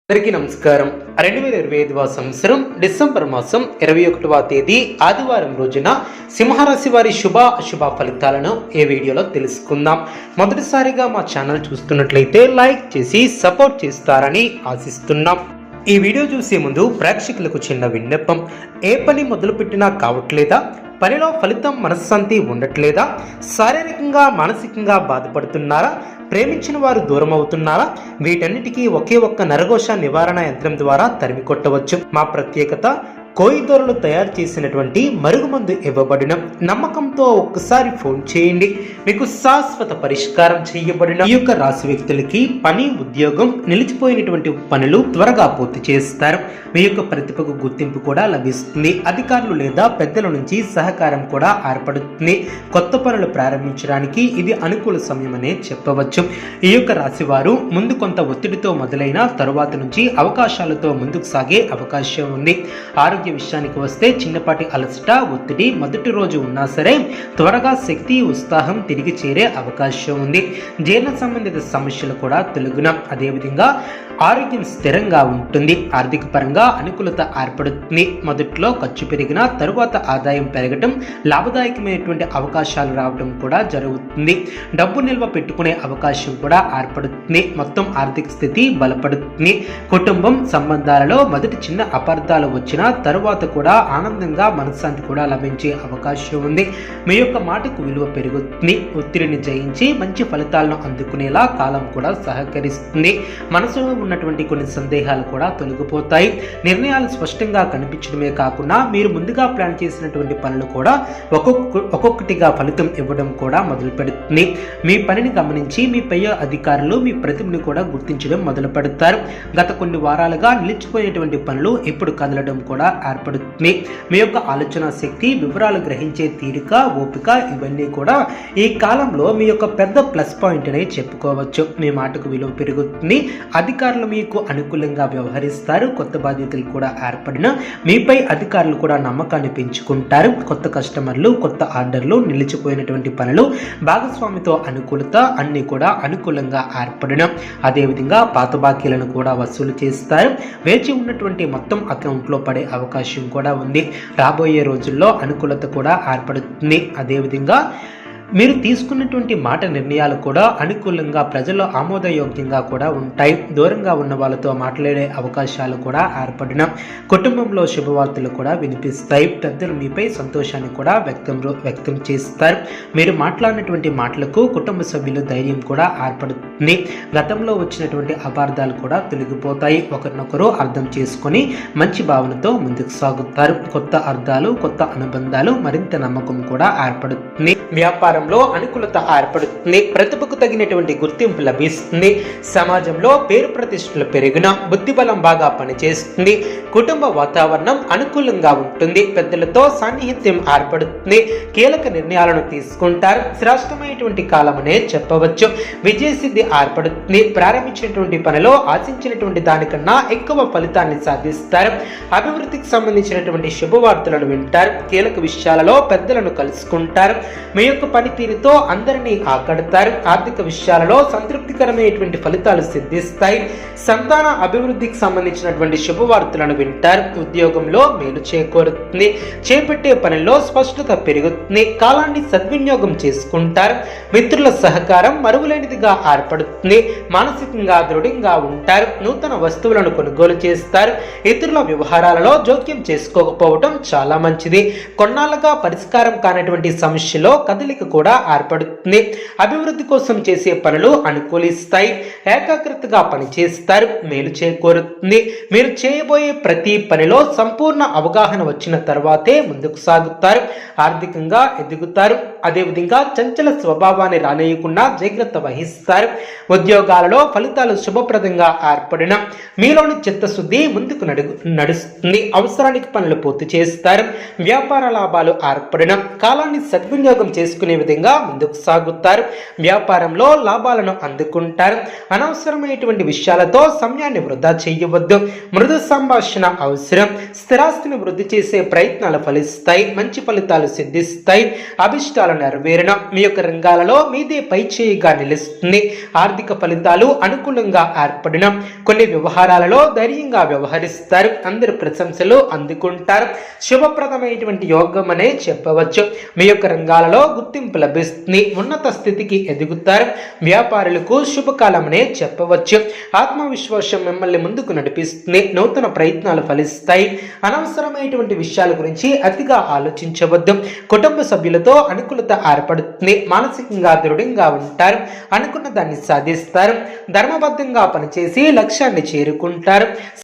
అందరికీ నమస్కారం. 2025వ సంవత్సరం డిసెంబర్ మాసం 21వ తేదీ ఆదివారం రోజున సింహరాశి వారి శుభ అశుభ ఫలితాలను ఈ వీడియోలో తెలుసుకుందాం. మొదటిసారిగా మా ఛానల్ చూస్తున్నట్లయితే లైక్ చేసి సపోర్ట్ చేస్తారని ఆశిస్తున్నాం. ఈ వీడియో చూసే ముందు ప్రేక్షకులకు చిన్న విన్నపం. ఏ పని మొదలుపెట్టినా కావట్లేదా? పనిలో ఫలితం మనశ్శాంతి ఉండట్లేదా? శారీరకంగా మానసికంగా బాధపడుతున్నారా? ప్రేమించిన వారు దూరం అవుతున్నారా? వీటన్నిటికీ ఒకే ఒక్క నరఘోష నివారణ యంత్రం ద్వారా తరిమి కొట్టవచ్చు. మా ప్రత్యేకత కోయిదొరలు తయారు చేసినటువంటి మరుగుమందు ఇవ్వబడిన నమ్మకంతో ఒక్కసారి ఫోన్ చేయండి, మీకు శాశ్వత పరిష్కారం చేయబడిన. ఈ యొక్క రాశి వ్యక్తులకి పని ఉద్యోగం నిలిచిపోయినటువంటి పనులు త్వరగా పూర్తి చేస్తారు. మీ యొక్క ప్రతిభకు గుర్తింపు కూడా లభిస్తుంది. అధికారులు లేదా పెద్దల నుంచి సహకారం కూడా ఏర్పడుతుంది. కొత్త పనులు ప్రారంభించడానికి ఇది అనుకూల సమయం అనే చెప్పవచ్చు. ఈ యొక్క రాశి వారు ముందు కొంత ఒత్తిడితో మొదలైన తరువాత నుంచి అవకాశాలతో ముందుకు సాగే అవకాశం ఉంది. ఆరోగ్య విషయానికి వస్తే చిన్నపాటి అలసట ఒత్తిడి మొదటి రోజు ఉన్నా సరే త్వరగా శక్తి ఉత్సాహం తిరిగి చేరే అవకాశం ఉంది. జీర్ణ సంబంధిత సమస్యలు కూడా తొలగున. అదేవిధంగా ఆరోగ్యం స్థిరంగా ఉంటుంది. ఆర్థిక పరంగా అనుకూలత ఏర్పడుతుంది. మొదట్లో ఖర్చు పెరిగిన తరువాత ఆదాయం పెరగటం, లాభదాయకమైనటువంటి అవకాశాలు రావడం కూడా జరుగుతుంది. డబ్బు నిల్వ పెట్టుకునే అవకాశం కూడా ఏర్పడుతుంది. మొత్తం ఆర్థిక స్థితి బలపడుతుంది. కుటుంబం సంబంధాలలో మొదటి చిన్న అపార్థాలు వచ్చినా తరువాత కూడా ఆనందంగా మనశ్శాంతి కూడా లభించే అవకాశం ఉంది. మీ యొక్క మాటకు విలువ పెరుగుతుంది. ఒత్తిడిని జయించి మంచి ఫలితాలను అందుకునేలా కాలం కూడా సహకరిస్తుంది. మనసులో ఉన్నటువంటి కొన్ని సందేహాలు కూడా తొలగిపోతాయి. నిర్ణయాలు స్పష్టంగా కనిపించడమే కాకుండా మీరు ముందుగా ప్లాన్ చేసినటువంటి పనులు కూడా ఒక్కొక్కటిగా ఫలితం ఇవ్వడం కూడా మొదలు పెడుతుంది. మీ పనిని గమనించి మీ పై అధికారులు మీ ప్రతిభను కూడా గుర్తించడం మొదలు పెడతారు. గత కొన్ని వారాలుగా నిలిచిపోయినటువంటి పనులు ఇప్పుడు కదలడం కూడా ఏర్పడుతుంది. మీ యొక్క ఆలోచన శక్తి, వివరాలు గ్రహించే తీరిక, ఓపిక ఇవన్నీ కూడా ఈ కాలంలో మీ యొక్క పెద్ద ప్లస్ పాయింట్ అనే చెప్పుకోవచ్చు. మీ మాటకు విలువ పెరుగుతుంది. అధికారులు మీకు అనుకూలంగా వ్యవహరిస్తారు. కొత్త బాధ్యతలు కూడా ఏర్పడిన మీపై అధికారులు కూడా నమ్మకాన్ని పెంచుకుంటారు. కొత్త కస్టమర్లు, కొత్త ఆర్డర్లు, నిలిచిపోయినటువంటి పనులు, భాగస్వామితో అనుకూలత అన్ని కూడా అనుకూలంగా ఏర్పడిన. అదేవిధంగా పాత బాకీలను కూడా వసూలు చేస్తారు. వేచి ఉన్నటువంటి మొత్తం అకౌంట్లో పడే అవకాశం కూడా ఉంది. రాబోయే రోజుల్లో అనుకూలత కూడా ఏర్పడుతుంది. అదేవిధంగా మీరు తీసుకున్నటువంటి మాట నిర్ణయాలు కూడా అనుకూలంగా ప్రజల్లో ఆమోదయోగ్యంగా కూడా ఉంటాయి. దూరంగా ఉన్న వాళ్ళతో మాట్లాడే అవకాశాలు కూడా ఏర్పడిన. కుటుంబంలో శుభవార్తలు కూడా వినిపిస్తాయి. పెద్దలు మీపై సంతోషాన్ని కూడా వ్యక్తం చేస్తారు. మీరు మాట్లాడినటువంటి మాటలకు కుటుంబ సభ్యులు ధైర్యం కూడా ఏర్పడుతుంది. గతంలో వచ్చినటువంటి అపార్థాలు కూడా తొలగిపోతాయి. ఒకరినొకరు అర్థం చేసుకొని మంచి భావనతో ముందుకు సాగుతారు. కొత్త అర్థాలు, కొత్త అనుబంధాలు, మరింత నమ్మకం కూడా ఏర్పడుతుంది. వ్యాపారంలో అనుకూలత ఏర్పడుతుంది. ప్రతిభకు తగినటువంటి గుర్తింపు లభిస్తుంది. సమాజంలో పేరు ప్రతిష్టలు పెరిగిన, బుద్ధిబలం బాగా పనిచేస్తుంది. కుటుంబ వాతావరణం అనుకూలంగా ఉంటుంది. పెద్దలతో సాన్నిహిత్యం ఏర్పడుతుంది. కీలక నిర్ణయాలను తీసుకుంటారు. శ్రేష్టమైనటువంటి కాలం అనే చెప్పవచ్చు. విజయసిద్ధి ఏర్పడుతుంది. ప్రారంభించినటువంటి పనిలో ఆశించినటువంటి దానికన్నా ఎక్కువ ఫలితాన్ని సాధిస్తారు. అభివృద్ధికి సంబంధించినటువంటి శుభవార్తలను వింటారు. కీలక విషయాలలో పెద్దలను కలుసుకుంటారు. మీ యొక్క పనితీరుతో అందరినీ ఆకడతారు. ఆర్థిక విషయాలలో సంతృప్తికరమైనటువంటి ఫలితాలు సిద్ధిస్తాయి. సంతాన అభివృద్ధికి సంబంధించినటువంటి శుభవార్తలను వింటారు. ఉద్యోగంలో మేలు చేకూరుతుంది. చేపట్టే పనిలో స్పష్టత పెరుగుతుంది. కాలాన్ని సద్వినియోగం చేసుకుంటారు. మిత్రుల సహకారం మరువులేనిదిగా ఏర్పడుతుంది. మానసికంగా దృఢంగా ఉంటారు. నూతన వస్తువులను కొనుగోలు చేస్తారు. ఇతరుల వ్యవహారాలలో జోక్యం చేసుకోకపోవడం చాలా మంచిది. కొన్నాళ్ళుగా పరిష్కారం కానటువంటి సమస్యలో కదలిక కూడా ఏర్పడుతుంది. అభివృద్ధి కోసం చేసే పనులు అనుకూలిస్తాయి. ఏకాగ్రతగా పనిచేస్తారు. మేలు చేకూరుతుంది. మీరు చేయబోయే ప్రతి పనిలో సంపూర్ణ అవగాహన వచ్చిన తర్వాతే ముందుకు సాగుతారు. ఆర్థికంగా ఎదుగుతారు. అదేవిధంగా చంచల స్వభావాన్ని రానేయకుండా జాగ్రత్త వహిస్తారు. ఉద్యోగాలలో ఫలితాలు శుభప్రదంగా ఏర్పడిన మీలోని చిత్తశుద్ధి ముందుకు నడుస్తుంది. అవసరానికి పనులు పూర్తి చేస్తారు. వ్యాపార లాభాలు ఏర్పడిన కాలాన్ని సద్వినియోగం చేసుకునే విధంగా ముందుకు సాగుతారు. వ్యాపారంలో లాభాలను అందుకుంటారు. అనవసరమైనటువంటి విషయాలతో సమయాన్ని వృధా చేయవద్దు. మృదు సంభాషణ అవసరం. స్థిరాస్తిని వృద్ధి చేసే ప్రయత్నాలు ఫలిస్తాయి. మంచి ఫలితాలు సిద్ధిస్తాయి. అభిష్టాలను నెరవేరున మీ యొక్క రంగాలలో మీదే పై చేయిగా నిలుస్తుంది. ఆర్థిక ఫలితాలు అనుకూలంగా ఏర్పడిన కొన్ని వ్యవహారాలలో ధైర్యంగా వ్యవహరిస్తారు. అందరు ప్రశంసలు అందుకుంటారు. శుభప్రదమైనటువంటి యోగం అనే చెప్పవచ్చు. మీ యొక్క రంగాలలో గుర్తింపు లభిస్తుంది. ఉన్నత స్థితికి ఎదుగుతారు. వ్యాపారులకు శుభకాలం అనే చెప్పవచ్చు. ఆత్మవిశ్వాసం మిమ్మల్ని ముందుకు నడిపిస్తుంది. నూతన ప్రయత్నాలు ఫలిస్తాయి. అనవసరమైనటువంటి విషయాల గురించి అతిగా ఆలోచించవద్దు. కుటుంబ సభ్యులతో అనుకూలత ఏర్పడుతుంది. మానసికంగా దృఢంగా ఉంటారు. అనుకున్న దాన్ని సాధిస్తారు. ధర్మబద్ధంగా పనిచేసి లక్ష్యాన్ని చేరుకుంటారు.